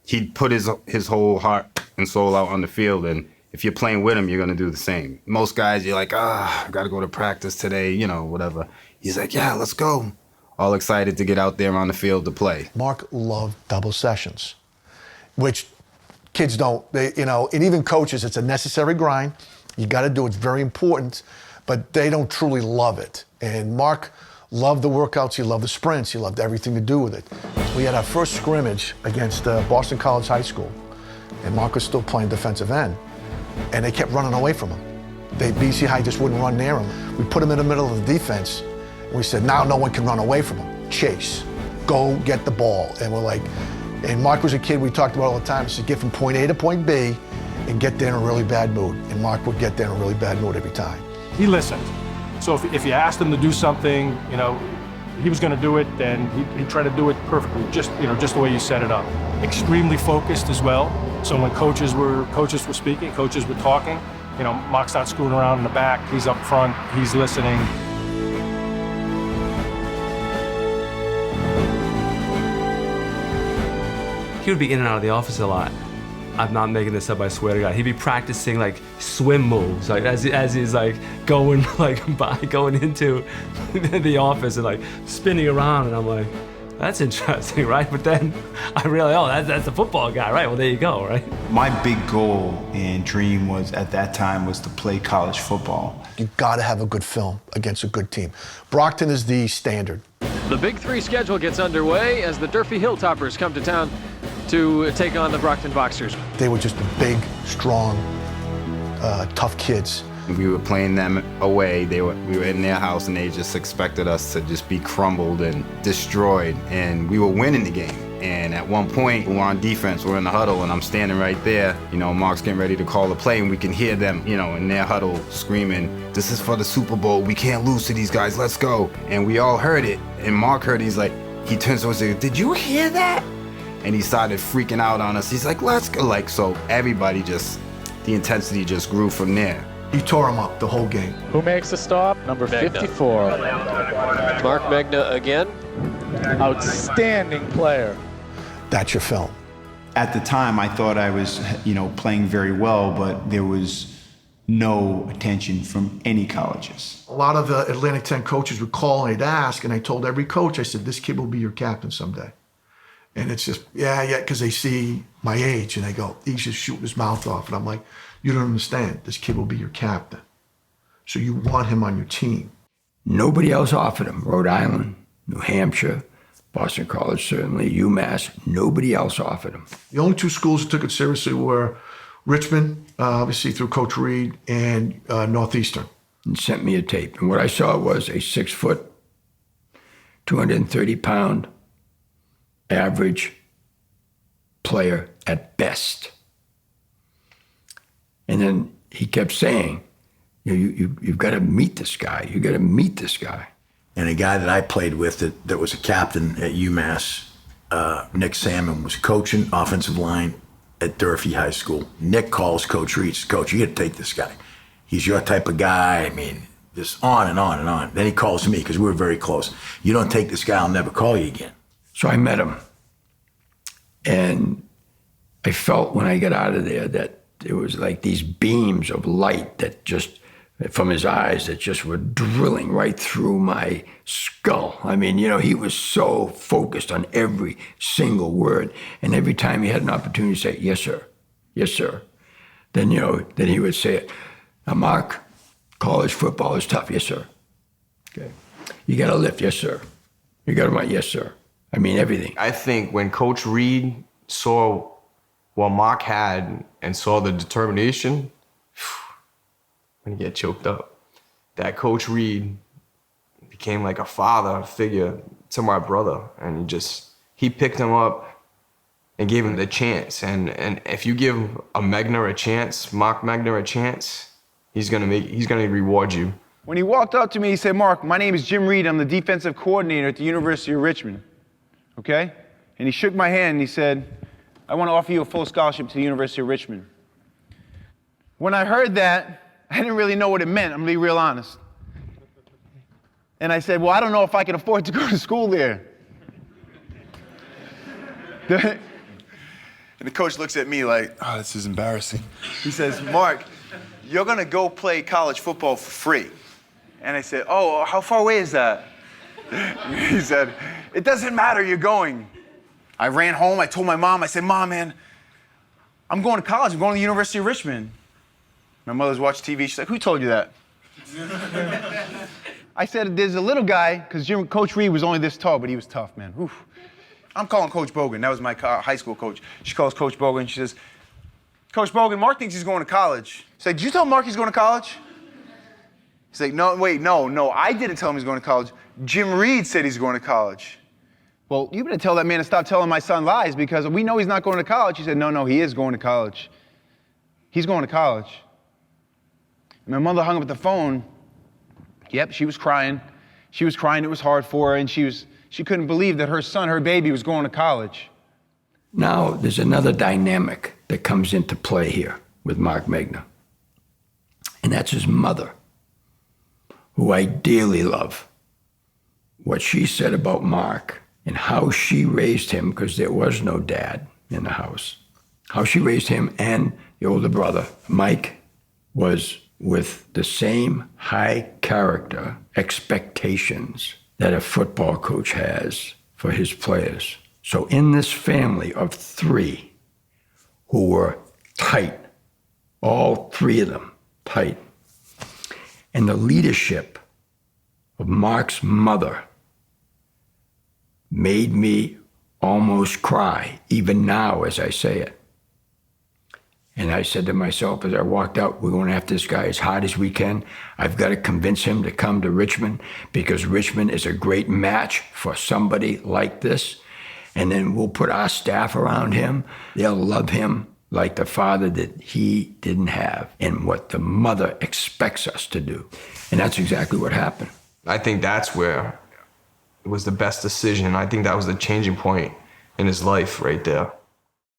he'd put his whole heart and soul out on the field, and if you're playing with him, you're going to do the same. Most guys, you're like, I got to go to practice today, whatever. He's like, yeah, let's go. All excited to get out there on the field to play. Mark loved double sessions, which kids don't, and even coaches, it's a necessary grind. You got to do it, it's very important, but they don't truly love it. And Mark loved the workouts, he loved the sprints, he loved everything to do with it. We had our first scrimmage against Boston College High School, and Mark was still playing defensive end, and they kept running away from him. BC High just wouldn't run near him. We put him in the middle of the defense, and we said, now no one can run away from him. Chase, go get the ball. And we're like, and Mark was a kid we talked about all the time. He said, get from point A to point B and get there in a really bad mood. And Mark would get there in a really bad mood every time. He listened. So if you asked him to do something, he was going to do it, then he'd try to do it perfectly, just the way you set it up. Extremely focused as well. So when coaches were speaking, coaches were talking, Mark's not screwing around in the back. He's up front. He's listening. He would be in and out of the office a lot. I'm not making this up, I swear to God. He'd be practicing like swim moves, like as he's like going into the office and like spinning around, and I'm like, that's interesting, right? But then I realized, that's the football guy, right? Well, there you go, right? My big goal and dream at that time was to play college football. You gotta have a good film against a good team. Brockton is the standard. The Big Three schedule gets underway as the Durfee Hilltoppers come to town to take on the Brockton Boxers. They were just big, strong, tough kids. We were playing them away. We were in their house, and they just expected us to just be crumbled and destroyed. And we were winning the game. And at one point, we were on defense. We're in the huddle, and I'm standing right there. Mark's getting ready to call the play, and we can hear them, in their huddle screaming, "This is for the Super Bowl. We can't lose to these guys. Let's go." And we all heard it. And Mark heard it. He's like, he turns to us and says, "Did you hear that?" And he started freaking out on us. He's like, "Let's go." So everybody the intensity just grew from there. He tore him up the whole game. Who makes the stop? Number 54. Mark Megna again. Outstanding player. That's your film. At the time, I thought I was, playing very well, but there was no attention from any colleges. A lot of the Atlantic 10 coaches would call and they'd ask, and I told every coach, I said, this kid will be your captain someday. And it's just, yeah, because they see my age, and they go, he's just shooting his mouth off. And I'm like, you don't understand. This kid will be your captain. So you want him on your team. Nobody else offered him. Rhode Island, New Hampshire, Boston College, certainly, UMass. Nobody else offered him. The only two schools that took it seriously were Richmond, obviously through Coach Reed, and Northeastern. And sent me a tape. And what I saw was a 6-foot, 230-pound average player at best. And then he kept saying, you've got to meet this guy. You got to meet this guy. And a guy that I played with that was a captain at UMass, Nick Salmon, was coaching offensive line at Durfee High School. Nick calls Coach Reed, says, "Coach, you got to take this guy. He's your type of guy." I mean, just on and on and on. Then he calls me, because we were very close. "You don't take this guy, I'll never call you again." So I met him. And I felt when I got out of there that there was like these beams of light that just, from his eyes, that just were drilling right through my skull. I mean, he was so focused on every single word. And every time he had an opportunity to say, "Yes, sir. Yes, sir." Then, then he would say it. "Now, Mark, college football is tough." "Yes, sir." "Okay. You got to lift." "Yes, sir." "You got to run." "Yes, sir." I mean, everything. I think when Coach Reed saw what Mark had and saw the determination, I'm gonna get choked up. That Coach Reed became like a father figure to my brother, and he picked him up and gave him the chance. And if you give a Megna a chance, Mark Megna a chance, he's gonna reward you. When he walked up to me, he said, "Mark, my name is Jim Reed. I'm the defensive coordinator at the University of Richmond." Okay? And he shook my hand and he said, "I want to offer you a full scholarship to the University of Richmond." When I heard that, I didn't really know what it meant. I'm going to be real honest. And I said, "Well, I don't know if I can afford to go to school there." And the coach looks at me like, oh, this is embarrassing. He says, Mark, you're gonna go play college football for free. And I said, oh, how far away is that? He said, it doesn't matter, you're going. I ran home, I told my mom, I said, Mom, man, I'm going to college, I'm going to the University of Richmond. My mother's watching TV, she's like, who told you that? I said, there's a little guy, because Coach Reed was only this tall, but he was tough, man. Oof. I'm calling Coach Bogan, that was my high school coach. She calls Coach Bogan, she says, Coach Bogan, Mark thinks he's going to college. She's like, did you tell Mark he's going to college? He's like, no, wait, no, I didn't tell him he's going to college. Jim Reed said he's going to college. Well, you better tell that man to stop telling my son lies because we know he's not going to college. He said, no, he is going to college. He's going to college. And my mother hung up the phone. Yep, she was crying. She was crying, it was hard for her, and she couldn't believe that her son, her baby, was going to college. Now, there's another dynamic that comes into play here with Mark Megna, and that's his mother, who I dearly love. What she said about Mark and how she raised him, because there was no dad in the house, how she raised him and the older brother, Mike, was with the same high character expectations that a football coach has for his players. So in this family of three who were tight, all three of them tight, and the leadership of Mark's mother made me almost cry, even now as I say it. And I said to myself as I walked out, we're going after this guy as hard as we can. I've got to convince him to come to Richmond because Richmond is a great match for somebody like this. And then we'll put our staff around him. They'll love him like the father that he didn't have and what the mother expects us to do. And that's exactly what happened. I think that's where it was the best decision. I think that was the changing point in his life right there.